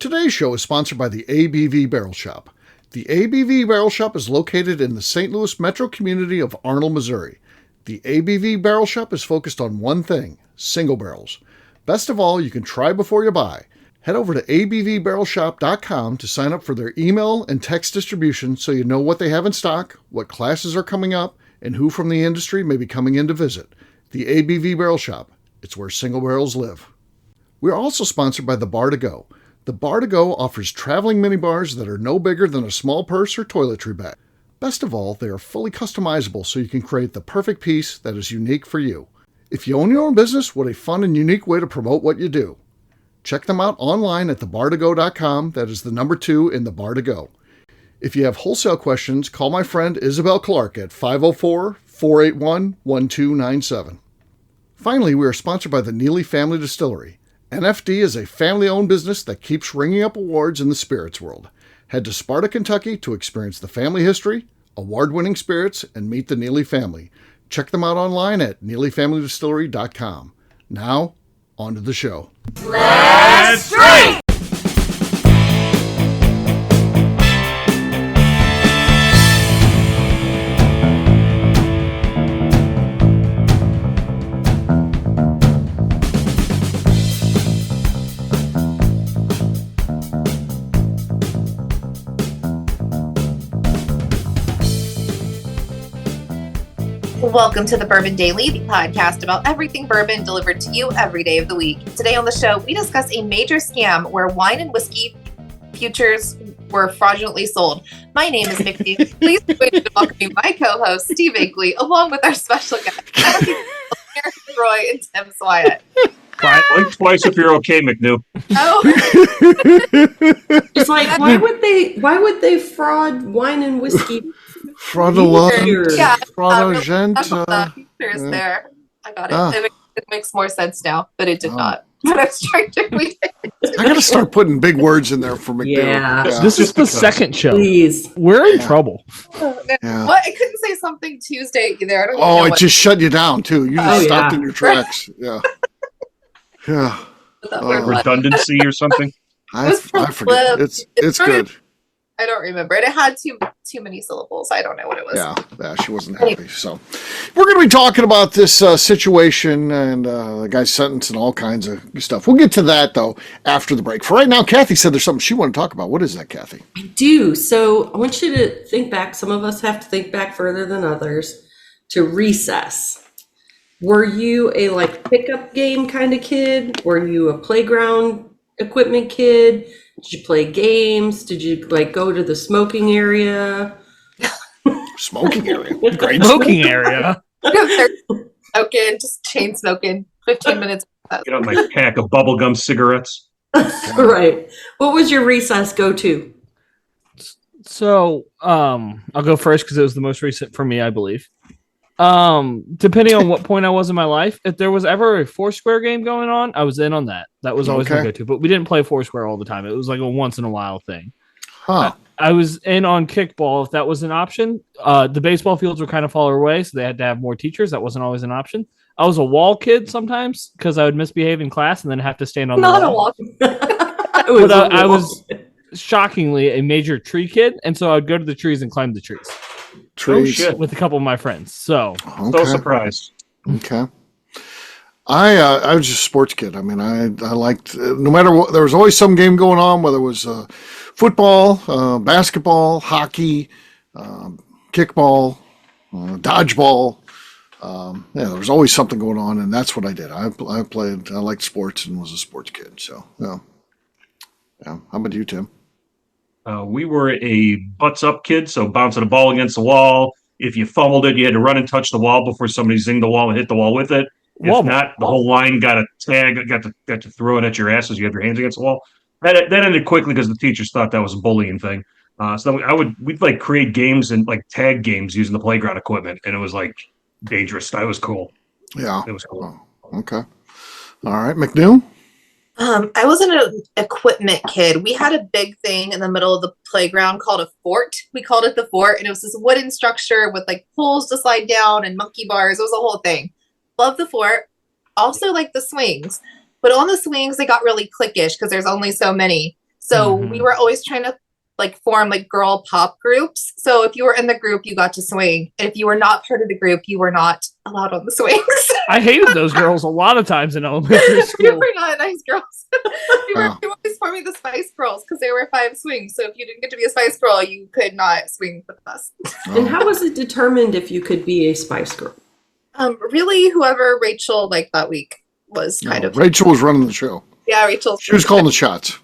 Today's show is sponsored by the ABV Barrel Shop. The ABV Barrel Shop is located in the St. Louis metro community of Arnold, Missouri. The ABV Barrel Shop is focused on one thing, single barrels. Best of all, you can try before you buy. Head over to abvbarrelshop.com to sign up for their email and text distribution so you know what they have in stock, what classes are coming up, and who from the industry may be coming in to visit. The ABV Barrel Shop. It's where single barrels live. We are also sponsored by the Bar to Go. The Bar to Go offers traveling minibars that are no bigger than a small purse or toiletry bag. Best of all, they are fully customizable so you can create the perfect piece that is unique for you. If you own your own business, what a fun and unique way to promote what you do. Check them out online at thebar2go.com. That is the number 2 in the Bar to Go. If you have wholesale questions, call my friend Isabel Clark at 504-481-1297. Finally, we are sponsored by the Neely Family Distillery. NFD is a family-owned business that keeps ringing up awards in the spirits world. Head to Sparta, Kentucky to experience the family history, award-winning spirits, and meet the Neely family. Check them out online at neelyfamilydistillery.com. Now, on to the show. Let's drink! Welcome to the Bourbon Daily, the podcast about everything bourbon delivered to you every day of the week. Today on the show, we discuss a major scam where wine and whiskey futures were fraudulently sold. My name is McNew. Please join me to welcome my co-host, Steve Akeley, along with our special guest, Aaron Roy and Tim Swyatt. Blink twice if you're okay, McNew. Oh. It's like, why would they fraud wine and whiskey? Fraudulent. Yeah, fraudulent. There's there. I got it. It makes more sense now, but it did not. But I was trying to read it. I gotta start putting big words in there for McNew. Yeah. This is the second show. Please. We're in trouble. Yeah. What? I couldn't say something Tuesday either. I don't Oh, know it just shut you down too. You just stopped in your tracks. Yeah. Yeah. Redundancy or something? I forget. It's good. I don't remember. And it had too many syllables. I don't know what it was. Yeah, she wasn't happy. So we're going to be talking about this situation and the guy's sentence and all kinds of stuff. We'll get to that, though, after the break. For right now, Kathy said there's something she wanted to talk about. What is that, Kathy? I do. So I want you to think back. Some of us have to think back further than others to recess. Were you a pickup game kind of kid? Were you a playground equipment kid? Did you play games? Did you go to the smoking area? Smoking area? Great Smoking area. Smoking, just chain smoking. 15 minutes. Get out my pack of bubblegum cigarettes. Right. What was your recess go-to? So, I'll go first because it was the most recent for me, I believe. Depending on what point I was in my life, if there was ever a Foursquare game going on, I was in on that. That was always my go-to. But we didn't play Foursquare all the time. It was like a once in a while thing. Huh. I was in on kickball if that was an option. The baseball fields were kind of far away, so they had to have more teachers. That wasn't always an option. I was a wall kid sometimes because I would misbehave in class and then have to stand on the wall. I was shockingly a major tree kid, and so I would go to the trees and climb the trees. Trees. With a couple of my friends. So surprised. Okay. I was just a sports kid. I mean, I liked, no matter what, there was always some game going on, whether it was football, basketball, hockey, kickball, dodgeball. There was always something going on, and that's what I did. I liked sports and was a sports kid. So, yeah. How about you, Tim? We were a butts up kid, so bouncing a ball against the wall. If you fumbled it, you had to run and touch the wall before somebody zinged the wall and hit the wall with it. If not, the whole line got a tag, got to throw it at your ass as you have your hands against the wall. That ended quickly because the teachers thought that was a bullying thing. So we'd create games and tag games using the playground equipment, and it was dangerous. That was cool. Yeah, it was cool. Okay, all right, McNew. I wasn't an equipment kid. We had a big thing in the middle of the playground called a fort. We called it the fort, and it was this wooden structure with poles to slide down and monkey bars. It was a whole thing. Love the fort. Also like the swings. But on the swings, they got really cliquish because there's only so many. So we were always trying to like form like girl pop groups. So if you were in the group, you got to swing. And if you were not part of the group, you were not allowed on the swings. I hated those girls a lot of times in elementary school. We were not nice girls. we were always forming the Spice Girls because there were 5 swings. So if you didn't get to be a Spice Girl, you could not swing with us. And how was it determined if you could be a Spice Girl? Really, whoever Rachel liked that week was kind of. Rachel was running the show. Yeah, Rachel. She was calling the shots.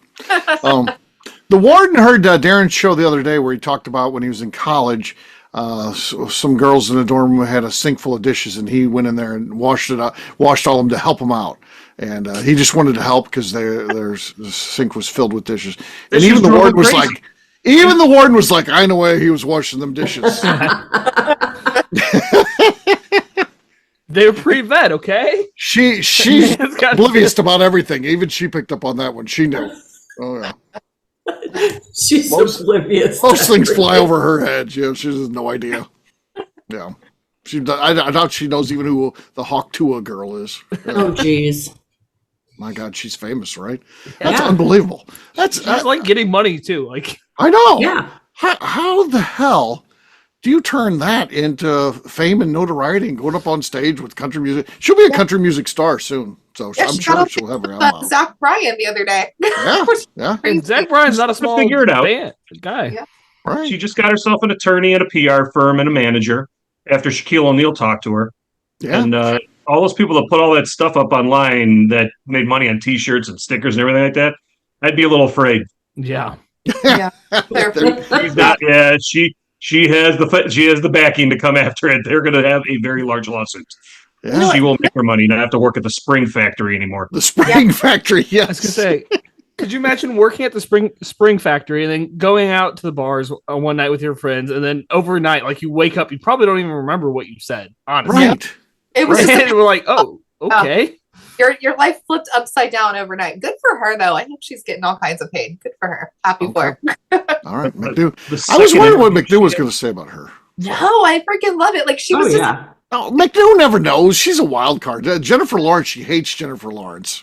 The warden heard Darren's show the other day where he talked about when he was in college. Some girls in the dorm room had a sink full of dishes, and he went in there and washed all of them to help them out. And he just wanted to help because the sink was filled with dishes. And even the warden was like, I know why he was washing them dishes. They were pre-vet, okay? She's oblivious about everything. Even she picked up on that one. She knew. Oh yeah. She's oblivious. Most things fly over her head. Yeah, she has no idea. Yeah, I doubt she knows even who the Hawk Tua girl is. Yeah. Oh, jeez. My God, she's famous, right? That's unbelievable. She's like getting money too. Like I know. Yeah. How the hell do you turn that into fame and notoriety and going up on stage with country music? She'll be a country music star soon. So I'm sure she'll have her album out. Zach Bryan the other day. Yeah. And Zach Bryan's not a small guy. Yeah. Right. She just got herself an attorney at a PR firm and a manager after Shaquille O'Neal talked to her. Yeah. And all those people that put all that stuff up online that made money on T-shirts and stickers and everything like that, I'd be a little afraid. Yeah. Yeah. She's not. Yeah. She has the backing to come after it. They're going to have a very large lawsuit. Yeah. She will make her money, not have to work at the Spring Factory anymore. The Spring Factory, yes. I was gonna say, could you imagine working at the Spring Factory and then going out to the bars one night with your friends, and then overnight, like you wake up, you probably don't even remember what you said. Honestly, Right. It was and we're like, oh, okay. Your life flipped upside down overnight. Good for her, though. I hope she's getting all kinds of paid. Good for her. Happy for her. All right, McNew. I was wondering what McNew was going to say about her. No, I freaking love it. Like she was just. Oh, McNew never knows. She's a wild card. Jennifer Lawrence, she hates Jennifer Lawrence.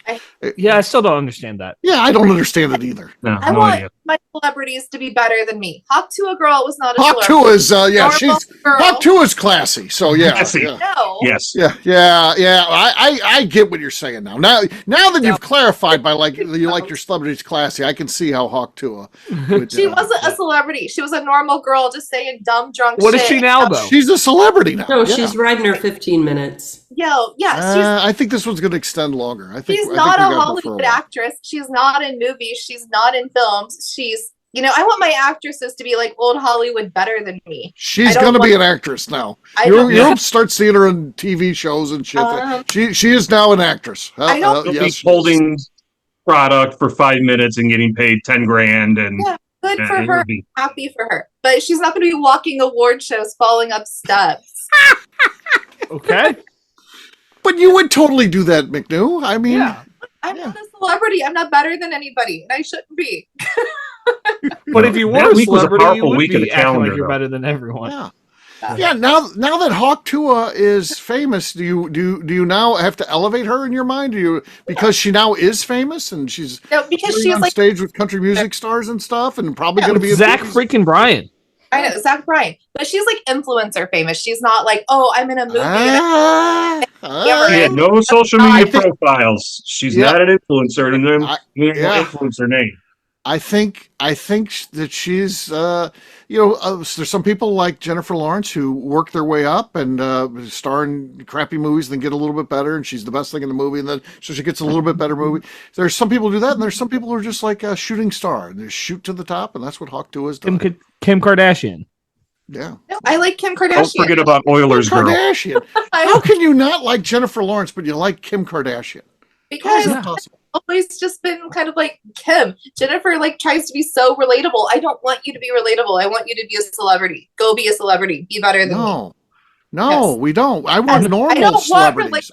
Yeah, I still don't understand that. Yeah, I don't understand it either. I want my celebrities to be better than me. Hawk Tua girl was not a Hawk celebrity. Tua is, Hawk Tua is classy. So yeah. Classy. Yeah. No. Yes. Yeah. I get what you're saying now. Now that you've clarified by like you like your celebrities classy, I can see how Hawk Tua. She wasn't a celebrity. She was a normal girl just saying dumb drunk What shit. is she now though? She's a celebrity now. No, she's riding her 15 minutes. I think this one's going to extend longer. She's not a Hollywood actress. She's not in movies. She's not in films. She's, I want my actresses to be like old Hollywood better than me. She's going to be an actress now. You'll start seeing her in TV shows and shit. She is now an actress. She'll be holding product for 5 minutes and getting paid $10,000 and good for her. Happy for her. But she's not going to be walking award shows, falling up steps. Okay. But you would totally do that, McNew. I mean, I'm not a celebrity. I'm not better than anybody, and I shouldn't be. But if you were a celebrity, you would be acting like you're though. better than everyone. Yeah. Now that Hawk Tua is famous, do you now have to elevate her in your mind? Because she now is famous and she's because she's on like stage with country music stars and stuff, and probably going to be Zach freaking Bryan. I know, Zach Bryan. But she's like influencer famous. She's not like, I'm in a movie. She had no social media profiles. She's not an influencer, and then influence her name. I think that she's, there's some people like Jennifer Lawrence who work their way up and star in crappy movies, then get a little bit better, and she's the best thing in the movie, and then so she gets a little bit better movie. There's some people who do that, and there's some people who are just like a shooting star. They shoot to the top, and that's what Hawk Tua has done. Kim Kardashian. Yeah. No, I like Kim Kardashian. Don't forget about Oilers Kim girl. Kardashian. How can you not like Jennifer Lawrence, but you like Kim Kardashian? Because I've always just been kind of like Kim. Jennifer tries to be so relatable. I don't want you to be relatable. I want you to be a celebrity. Go be a celebrity. Be better than me. No, we don't. I want normal celebrities.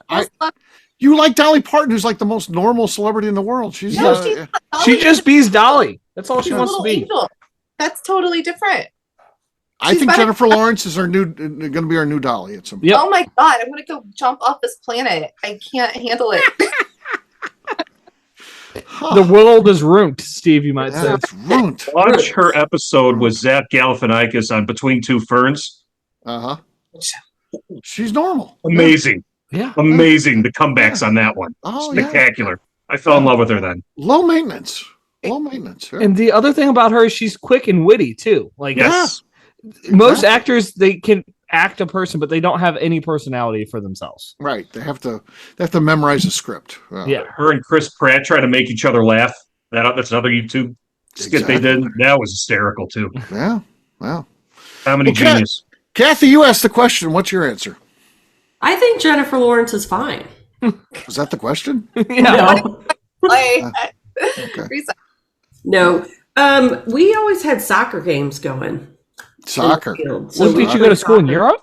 You like Dolly Parton, who's like the most normal celebrity in the world. She just bees Dolly. That's all she wants to be. Angel. That's totally different. I think Jennifer Lawrence is going to be our new Dolly at some point. Yep. Oh my God, I'm going to go jump off this planet. I can't handle it. The world is ruined, Steve, you might say. It's ruined. Watch her episode with Zach Galifianakis on Between Two Ferns. Uh-huh. She's normal. Amazing. Yeah. Amazing. The comebacks on that one. Oh, Spectacular. I fell in love with her then. Low maintenance. Low maintenance. Yeah. And the other thing about her is she's quick and witty too. Like Yes. most actors, they can act a person, but they don't have any personality for themselves. Right. They have to memorize a script. Yeah. Her and Chris Pratt try to make each other laugh. That's another YouTube skit they did. That was hysterical too. Yeah. Wow. Comedy genius. Kathy, you asked the question. What's your answer? I think Jennifer Lawrence is fine. Was that the question? Yeah. No. Okay. No. We always had soccer games going. Soccer. Did you go to school in Europe?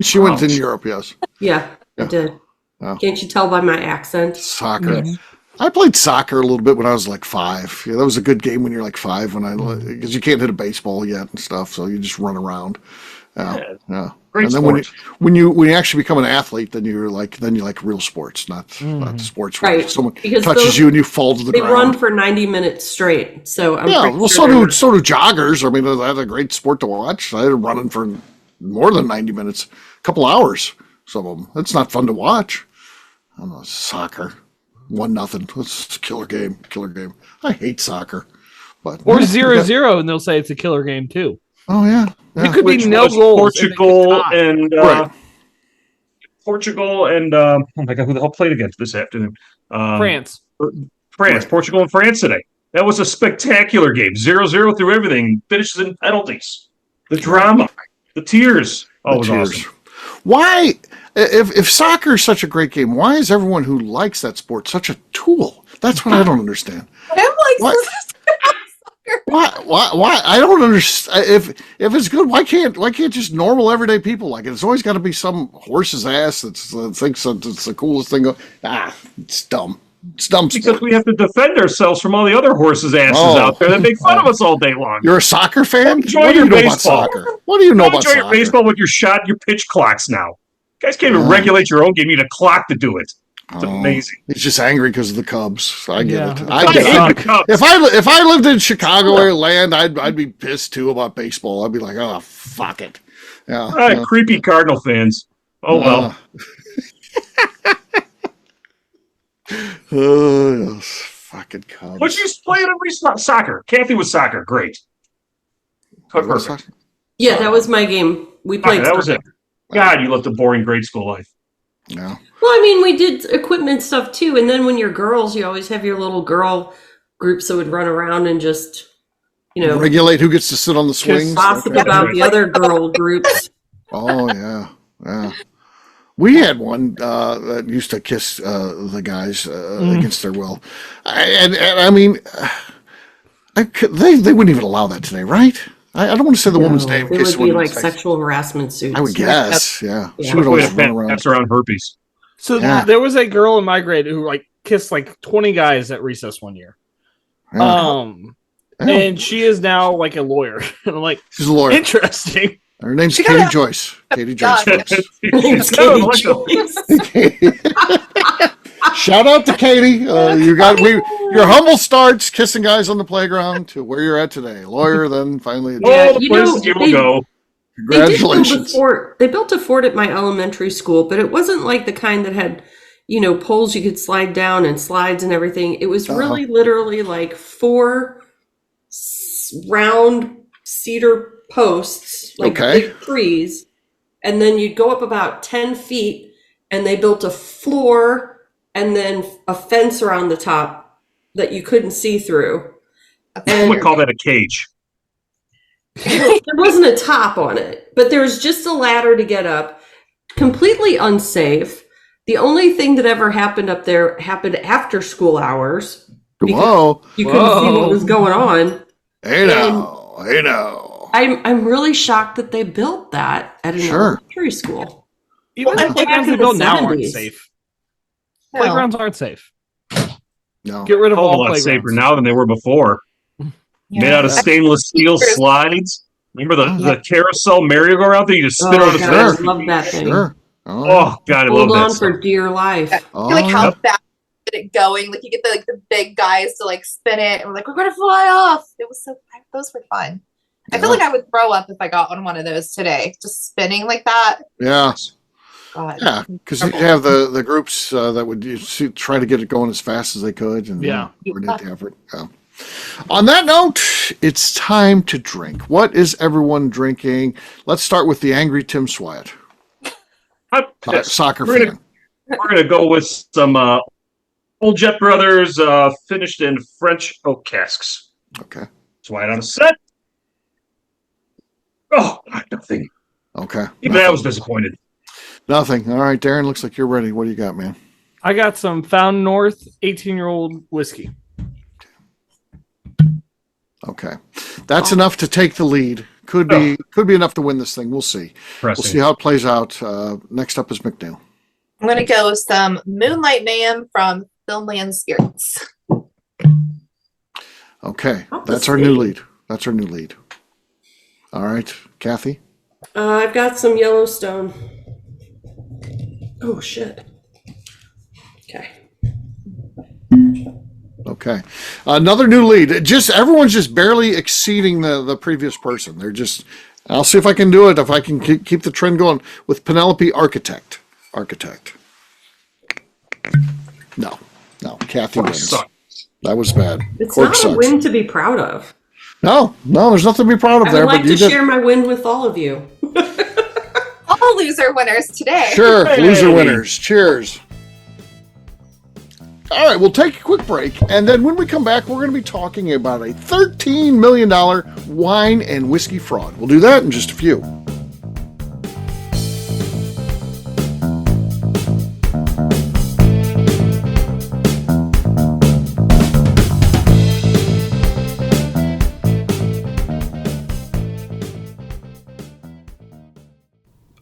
She went in Europe, yes. Yeah, I did. Oh. Can't you tell by my accent? Soccer. Mm-hmm. I played soccer a little bit when I was like 5. Yeah, that was a good game when you're like 5 because you can't hit a baseball yet and stuff, so you just run around. Yeah. Great And then sport. when you actually become an athlete, then you like real sports, not sports where Right, someone because touches you and you fall to the They ground. run for 90 minutes straight. So I'm Yeah, pretty well, sure so do joggers. I mean, that's a great sport to watch. I had running for more than 90 minutes, a couple hours. Some of them. It's not fun to watch. I don't know, soccer, 1-0. It's a killer game. I hate soccer, but Or 0-0, and they'll say it's a killer game too. Oh yeah, It could Which be no was goals. Portugal and Right. oh my God, who the hell played against this afternoon? France. Portugal and France today. That was a spectacular game. 0-0 through everything. Finishes in penalties. The drama, the tears. Oh, it was awesome. Why, if soccer is such a great game, why is everyone who likes that sport such a tool? That's what I don't understand. I'm like, What? Why? I don't understand. If it's good, why can't just normal everyday people like it? It's always got to be some horse's ass that thinks it's the coolest thing. It's dumb. It's dumb sport. Because we have to defend ourselves from all the other horses' asses out there that make fun of us all day long. You're a soccer fan? Enjoy What do your you know about baseball. soccer? What do you know about Enjoy soccer? your baseball with your pitch clocks now. You guys can't even regulate your own game. You need a clock to do it. It's amazing. He's just angry because of the Cubs. I get Yeah. it. I I get hate it. the Cubs. If I lived in Chicago or land, I'd be pissed too about baseball. I'd be like, oh fuck it. Yeah. Creepy Cardinal fans. Oh well. Oh, fucking Cubs. But you played every soccer. Kathy was soccer. Great. Perfect. Yeah, that was my game. We played. That was it. God, you lived a boring grade school life. Yeah. Well, I mean, we did equipment stuff too. And then when you're girls, you always have your little girl groups that would run around and just, Regulate who gets to sit on the swings. gossip about the other girl groups. Oh yeah. We had one that used to kiss the guys against their will, and I mean, they wouldn't even allow that today, right? I don't want to say the woman's name. It would be like sexual harassment suits. I would guess, yeah. Yeah. She would always run around. That's around herpes. So Yeah. there was a girl in my grade who kissed 20 guys at recess one year. Yeah. And she is now a lawyer. And I'm like, She's a lawyer. interesting. Her name's She Katie got- Joyce. Katie Joyce. It's Katie Joyce. Shout out to Katie. Your humble starts kissing guys on the playground to where you're at today. Lawyer, then finally. Yeah, All the places you will go. Congratulations. They built a fort at my elementary school, but it wasn't like the kind that had, poles you could slide down and slides and everything. It was really literally 4 round cedar posts, big trees. And then you'd go up about 10 feet and they built a floor and then a fence around the top that you couldn't see through. I would call that a cage. There wasn't a top on it, but there was just a ladder to get up. Completely unsafe. The only thing that ever happened up there happened after school hours. Whoa. You couldn't see what was going on. Hey now. I'm really shocked that they built that at an elementary school. Even the back playgrounds in they the build now aren't 70s. safe. Playgrounds aren't safe. No. Get rid of A all whole lot playgrounds. safer now than they were before. Made out of stainless steel slides. Remember the carousel merry-go-round thing? You just spin on its God, head. I love that thing. Sure. Oh, God, I love Hold that on stuff. for dear life. I feel like how bad get it going. Like you get the big guys to like spin it, and we're like, we're gonna fly off. It was those were fun. I feel like I would throw up if I got on one of those today, just spinning like that. Yeah. God. Yeah, because you have the groups that would try to get it going as fast as they could, and coordinate the effort. Yeah. On that note, it's time to drink. What is everyone drinking? Let's start with the angry Tim Swiat, soccer fan. We're gonna go with some Old Jet Brothers finished in French oak casks. Okay. Swiat on a set. Oh, nothing. Okay. Even I was disappointed. Nothing. All right, Darren, looks like you're ready. What do you got, man? I got some Found North 18-year-old whiskey. Okay. That's enough to take the lead. Could be enough to win this thing. We'll see. We'll see how it plays out. Next up is McNew. I'm going to go with some Moonlight Mayhem from Filmland Spirits. Okay. That's our new lead. All right. Kathy? I've got some Yellowstone. Oh, shit. Okay. Another new lead. Everyone's just barely exceeding the previous person. They're just, I'll see if I can do it, if I can keep the trend going with Penelope Architect. No. Kathy wins. That was bad. It's not a win to be proud of. No, there's nothing to be proud of there. I would like to share my win with all of you. All loser winners today. Sure, loser winners. Cheers. All right, we'll take a quick break, and then when we come back, we're going to be talking about a $13 million wine and whiskey fraud. We'll do that in just a few.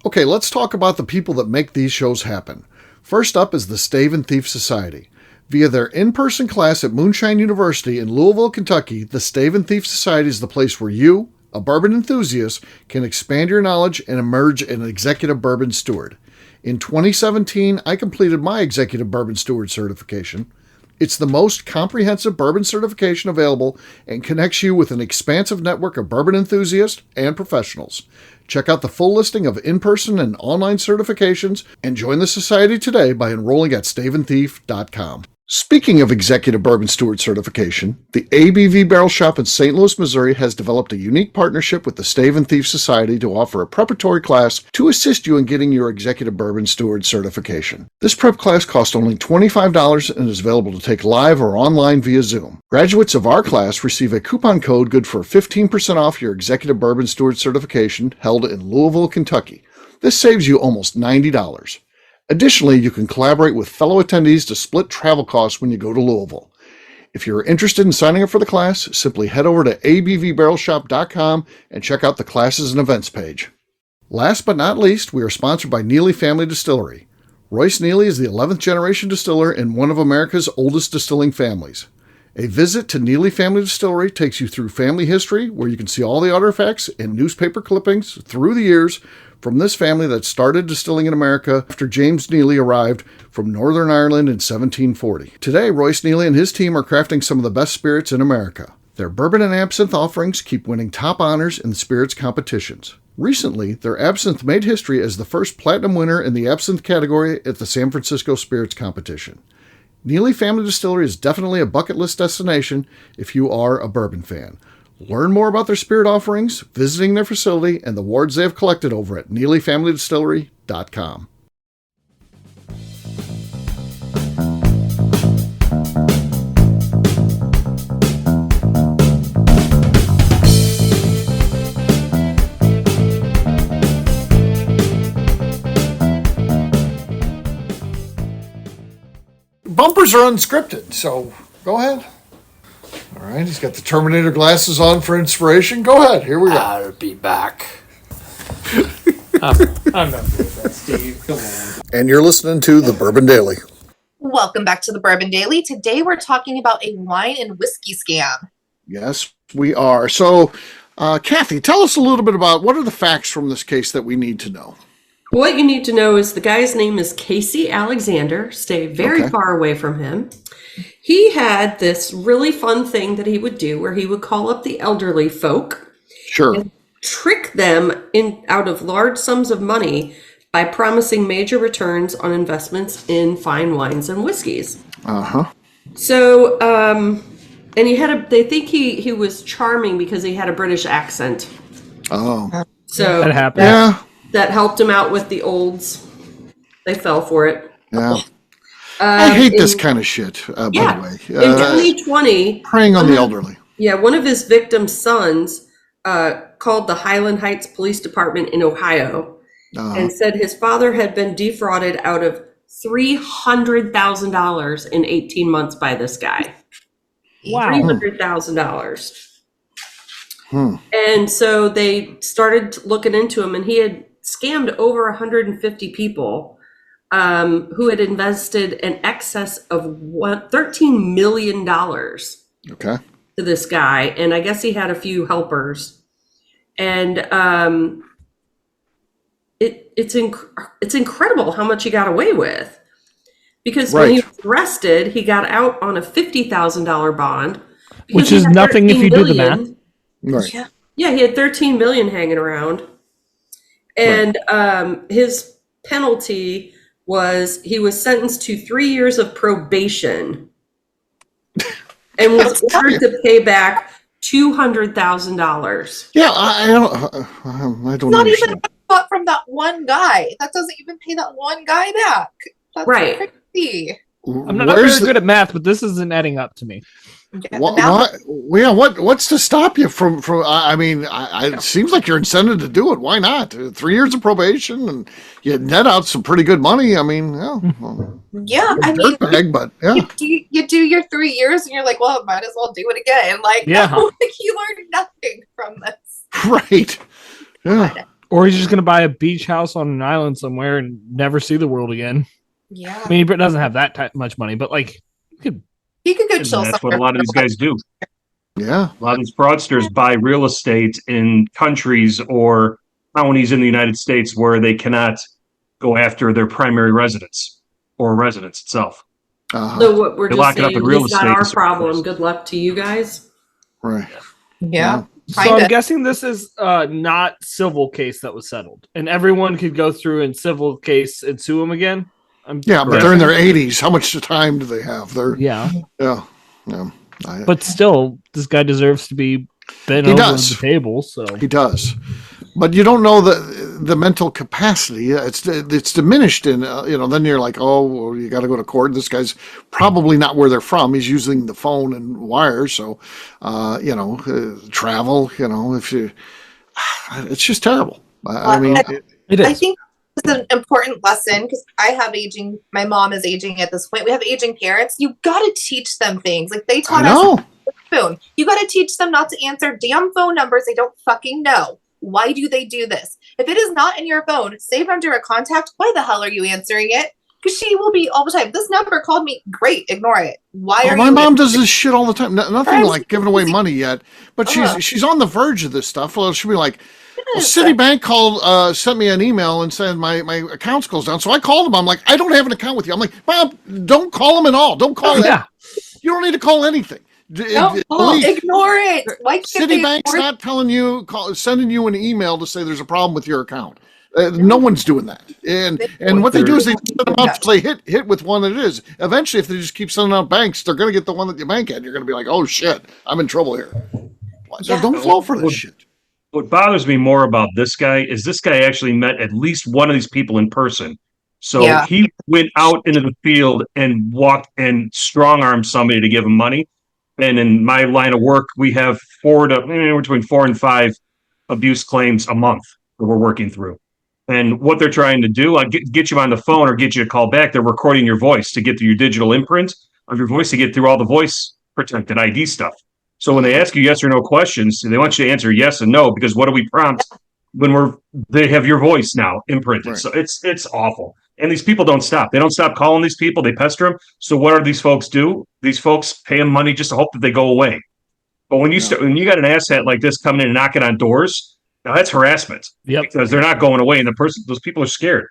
Okay, let's talk about the people that make these shows happen. First up is the Stave and Thief Society. Via their in-person class at Moonshine University in Louisville, Kentucky, the Stave and Thief Society is the place where you, a bourbon enthusiast, can expand your knowledge and emerge an executive bourbon steward. In 2017, I completed my executive bourbon steward certification. It's the most comprehensive bourbon certification available and connects you with an expansive network of bourbon enthusiasts and professionals. Check out the full listing of in-person and online certifications and join the society today by enrolling at staveandthief.com. Speaking of executive bourbon steward certification, the ABV Barrel Shop in St. Louis, Missouri has developed a unique partnership with the Stave and Thief Society to offer a preparatory class to assist you in getting your executive bourbon steward certification. This prep class costs only $25 and is available to take live or online via Zoom. Graduates of our class receive a coupon code good for 15% off your executive bourbon steward certification held in Louisville, Kentucky. This saves you almost $90. Additionally, you can collaborate with fellow attendees to split travel costs when you go to Louisville. If you're interested in signing up for the class, simply head over to abvbarrelshop.com and check out the classes and events page. Last but not least, we are sponsored by Neely Family Distillery. Royce Neely is the 11th generation distiller in one of America's oldest distilling families. A visit to Neely Family Distillery takes you through family history, where you can see all the artifacts and newspaper clippings through the years from this family that started distilling in America after James Neely arrived from Northern Ireland in 1740. Today, Royce Neely and his team are crafting some of the best spirits in America. Their bourbon and absinthe offerings keep winning top honors in the spirits competitions. Recently, their absinthe made history as the first platinum winner in the absinthe category at the San Francisco Spirits Competition. Neely Family Distillery is definitely a bucket list destination if you are a bourbon fan. Learn more about their spirit offerings, visiting their facility, and the awards they have collected over at NeelyFamilyDistillery.com. Bumpers are unscripted, so go ahead. All right, he's got the Terminator glasses on for inspiration. Go ahead, here we go. I'll be back. I'm not good at that, Steve. Come on. And you're listening to The Bourbon Daily. Welcome back to the Bourbon Daily. Today we're talking about a wine and whiskey scam. Yes, we are. So, Kathy, tell us a little bit about what are the facts from this case that we need to know? What you need to know is the guy's name is Casey Alexander. Stay very far away from him. He had this really fun thing that he would do where he would call up the elderly folk. Sure. And trick them out of large sums of money by promising major returns on investments in fine wines and whiskeys. So, and they think he was charming because he had a British accent. Oh. So that happened. That helped him out with the olds. They fell for it. Yeah. I hate this kind of shit, by the way. In 2020... Preying on the elderly. Yeah, one of his victim's sons called the Highland Heights Police Department in Ohio and said his father had been defrauded out of $300,000 in 18 months by this guy. Wow. $300,000. And so they started looking into him, and he had scammed over 150 people who had invested in excess of $13 million to this guy. And I guess he had a few helpers. And it's incredible how much he got away with. Because when he was arrested, he got out on a $50,000 bond. Which is nothing if you do the math. Right. Yeah, he had 13 million hanging around. And his penalty was he was sentenced to 3 years of probation and was ordered to pay back $200,000. Yeah, I don't not even from that one guy. That doesn't even pay that one guy back. That's crazy. I'm not very good at math, but this isn't adding up to me. What's to stop you from? I mean, it seems like you're incented to do it. Why not? 3 years of probation, and you net out some pretty good money. I mean, I mean, but you do your 3 years, and you're like, well, might as well do it again. Like, no, you learned nothing from this, right? Yeah. Or he's just going to buy a beach house on an island somewhere and never see the world again. Yeah, I mean, he doesn't have that much money, but like, he could go chill. That's what a lot of these guys do. Yeah. A lot of these fraudsters buy real estate in countries or counties in the United States where they cannot go after their primary residence or residence itself. So what we're just saying, real it's not our problem. Good luck to you guys. Right. Yeah. So I'm guessing this is not civil case that was settled, and everyone could go through and civil case and sue him again. But they're in their 80s. How much time do they have? But still, this guy deserves to be bent over the table. So he does, but you don't know the mental capacity. It's diminished in Then you're like, oh, you got to go to court. This guy's probably not where they're from. He's using the phone and wires, so travel. If you, it's just terrible. I mean, it is. I think it's an important lesson because my mom is aging at this point. We have aging parents. You got to teach them things. Like they taught us phone. You got to teach them not to answer damn phone numbers they don't fucking know. Why do they do this? If it is not in your phone, save under a contact. Why the hell are you answering it? Because she will be all the time. This number called me. Great, ignore it. My mom does this shit all the time. Nothing like giving away money yet, but she's on the verge of this stuff. Well, she'll be like, Citibank sent me an email and said my account's closed down. So I called them. I'm like, I don't have an account with you. I'm like, Bob, don't call them at all. Don't call them. You don't need to call anything. Ignore it. Why can't Citibank's not sending you an email to say there's a problem with your account. No one's doing that. And what they do is they send them out to play hit with one that it is. Eventually, if they just keep sending out banks, they're going to get the one that you bank at. You're going to be like, oh shit, I'm in trouble here. So don't fall for this shit. What bothers me more about this guy is this guy actually met at least one of these people in person. So he went out into the field and walked and strong-armed somebody to give him money. And in my line of work, we have between 4 and 5 abuse claims a month that we're working through. And what they're trying to do, get you on the phone or get you to call back, they're recording your voice to get through your digital imprint of your voice to get through all the voice protected ID stuff. So when they ask you yes or no questions, they want you to answer yes and no, because what do we prompt when they have your voice now imprinted? Right. So it's awful. And these people don't stop. They don't stop calling these people. They pester them. So what do these folks do? These folks pay them money just to hope that they go away. But when you got an asshat like this coming in and knocking on doors, Now that's harassment. Yep. Because they're not going away, and those people are scared.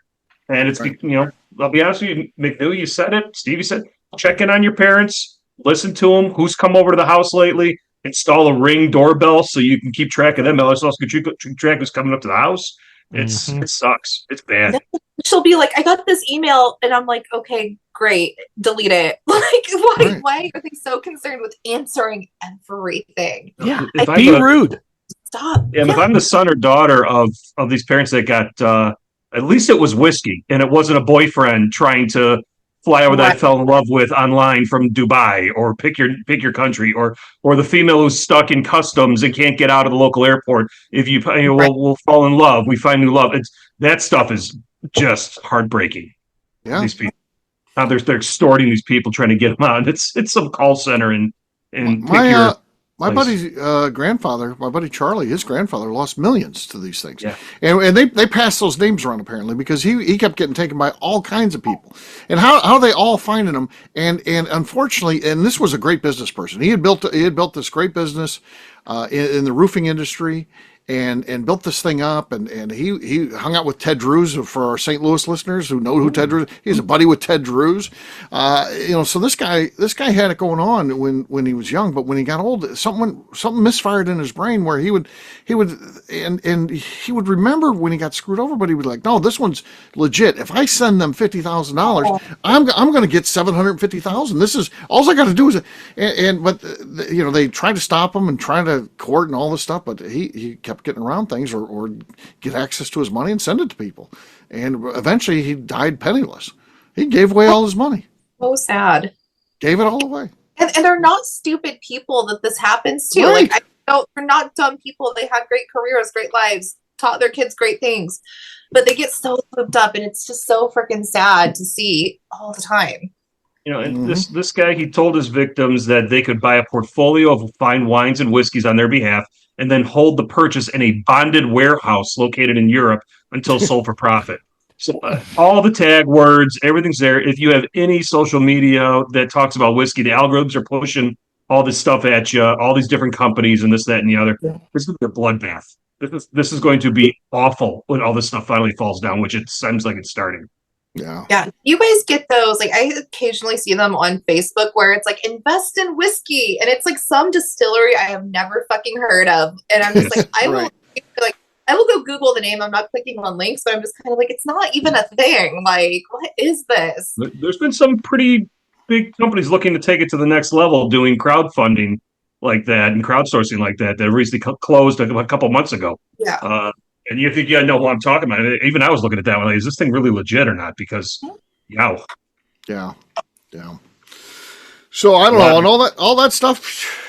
And it's, I'll be honest with you, McNew, you said it. Stevie said, check in on your parents, listen to them. Who's come over to the house lately? Install a Ring doorbell so you can keep track of them. Else can keep track who's coming up to the house. It sucks. It's bad. She'll be like, I got this email, and I'm like, okay, great, delete it. Like, why are they so concerned with answering everything? Yeah, be rude. Stop. Yeah, if I'm the son or daughter of these parents that got, at least it was whiskey, and it wasn't a boyfriend trying to fly over that I fell in love with online from Dubai, or pick your country, or the female who's stuck in customs and can't get out of the local airport. If we'll fall in love, we find new love. That stuff is just heartbreaking. Yeah, these people. Now they're extorting these people, trying to get them out. It's some call center and my buddy's grandfather, my buddy Charlie, his grandfather lost millions to these things. Yeah. And they passed those names around apparently because he kept getting taken by all kinds of people. And how they all finding him. And unfortunately, and this was a great business person. He had built this great business in the roofing industry. And built this thing up, and he hung out with Ted Drews. For our St. Louis listeners who know who Ted Drews, he's a buddy with Ted Drews. So this guy had it going on when he was young, but when he got old, something misfired in his brain where he would remember when he got screwed over, but he would like, no, this one's legit. If I send them $50,000, I'm going to get $750,000. This is all I got to do is, but they tried to stop him and try to court and all this stuff, but he kept getting around things or get access to his money and send it to people. And eventually he died penniless. He gave away all his money. So sad. Gave it all away. And they're not stupid people that this happens to. Right. Like, they're not dumb people. They had great careers, great lives, taught their kids great things. But they get so looped up, and it's just so freaking sad to see all the time. And this guy, he told his victims that they could buy a portfolio of fine wines and whiskeys on their behalf and then hold the purchase in a bonded warehouse located in Europe until sold for profit. So all the tag words, everything's there. If you have any social media that talks about whiskey, the algorithms are pushing all this stuff at you, all these different companies and this, that, and the other. Yeah. This is a bloodbath. This is going to be awful when all this stuff finally falls down, which it seems like it's starting. Yeah. You guys get those, like, I occasionally see them on Facebook where it's like, invest in whiskey, and it's like some distillery I have never fucking heard of, and I'm just like, I will go Google the name. I'm not clicking on links, but I'm just kind of like, it's not even a thing. Like, what is this? There's been some pretty big companies looking to take it to the next level, doing crowdfunding like that and crowdsourcing like that recently closed a couple months ago. Yeah. And you think you know who I'm talking about. Even I was looking at that one. Like, is this thing really legit or not? Because, Yeah. So I don't know, and all that stuff.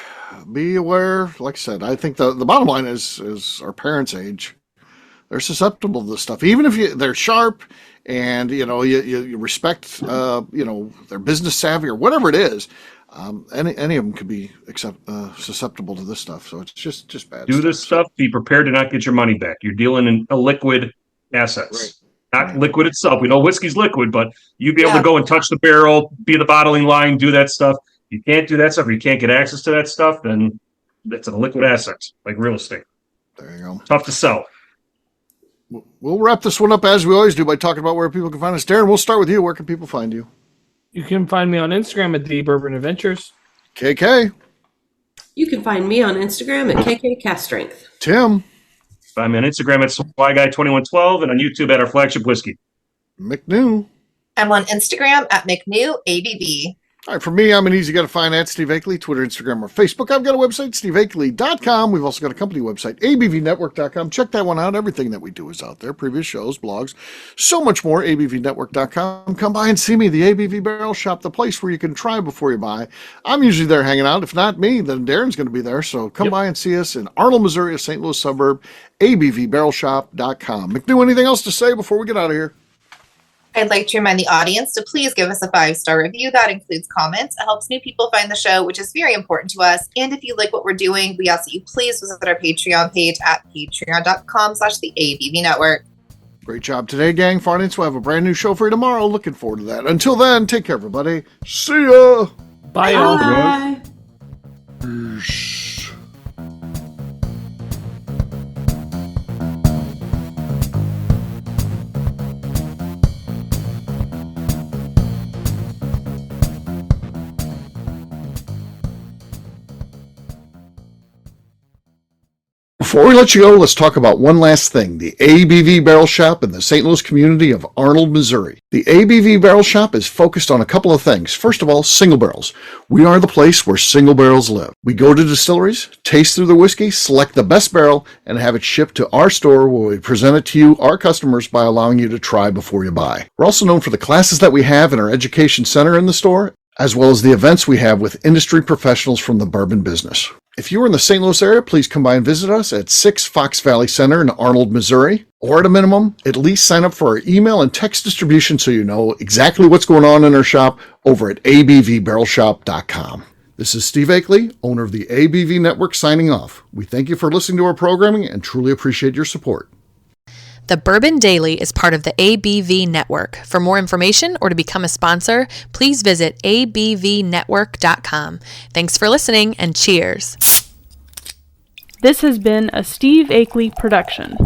Be aware. Like I said, I think the bottom line is our parents' age. They're susceptible to this stuff, even if they're sharp and you respect their business savvy or whatever it is. Any of them could be susceptible to this stuff, so it's just bad. Do this stuff. Be prepared to not get your money back. You're dealing in illiquid assets, not liquid itself. We know whiskey's liquid, but you'd be able to go and touch the barrel, be the bottling line, do that stuff. You can't do that stuff. You can't get access to that stuff. Then that's a liquid asset, like real estate. There you go. Tough to sell. We'll wrap this one up as we always do by talking about where people can find us. Darren, we'll start with you. Where can people find you? You can find me on Instagram at The Bourbon Adventures. KK. You can find me on Instagram at KK Cast Strength. Tim. Find me on Instagram at SpyGuy2112 and on YouTube at our flagship whiskey. McNew. I'm on Instagram at McNew ABV. All right, for me, I'm an easy guy to find at Steve Akeley, Twitter, Instagram, or Facebook. I've got a website, steveakeley.com. We've also got a company website, abvnetwork.com. Check that one out. Everything that we do is out there. Previous shows, blogs, so much more, abvnetwork.com. Come by and see me, the ABV Barrel Shop, the place where you can try before you buy. I'm usually there hanging out. If not me, then Darren's going to be there. So come by and see us in Arnold, Missouri, a St. Louis suburb, abvbarrelshop.com. McNew, anything else to say before we get out of here? I'd like to remind the audience to please give us a 5-star review. That includes comments. It helps new people find the show, which is very important to us. And if you like what we're doing, we ask that you please visit our Patreon page at patreon.com/the ABV Network. Great job today, gang. Finance, we'll have a brand new show for you tomorrow. Looking forward to that. Until then, take care, everybody. See ya. Bye. Bye. Peace. Before we let you go, let's talk about one last thing, the ABV Barrel Shop in the St. Louis community of Arnold, Missouri. The ABV Barrel Shop is focused on a couple of things. First of all, single barrels. We are the place where single barrels live. We go to distilleries, taste through the whiskey, select the best barrel, and have it shipped to our store where we present it to you, our customers, by allowing you to try before you buy. We're also known for the classes that we have in our education center in the store, as well as the events we have with industry professionals from the bourbon business. If you are in the St. Louis area, please come by and visit us at 6 Fox Valley Center in Arnold, Missouri, or at a minimum, at least sign up for our email and text distribution so you know exactly what's going on in our shop over at abvbarrelshop.com. This is Steve Akeley, owner of the ABV Network, signing off. We thank you for listening to our programming and truly appreciate your support. The Bourbon Daily is part of the ABV Network. For more information or to become a sponsor, please visit abvnetwork.com. Thanks for listening and cheers. This has been a Steve Akeley production.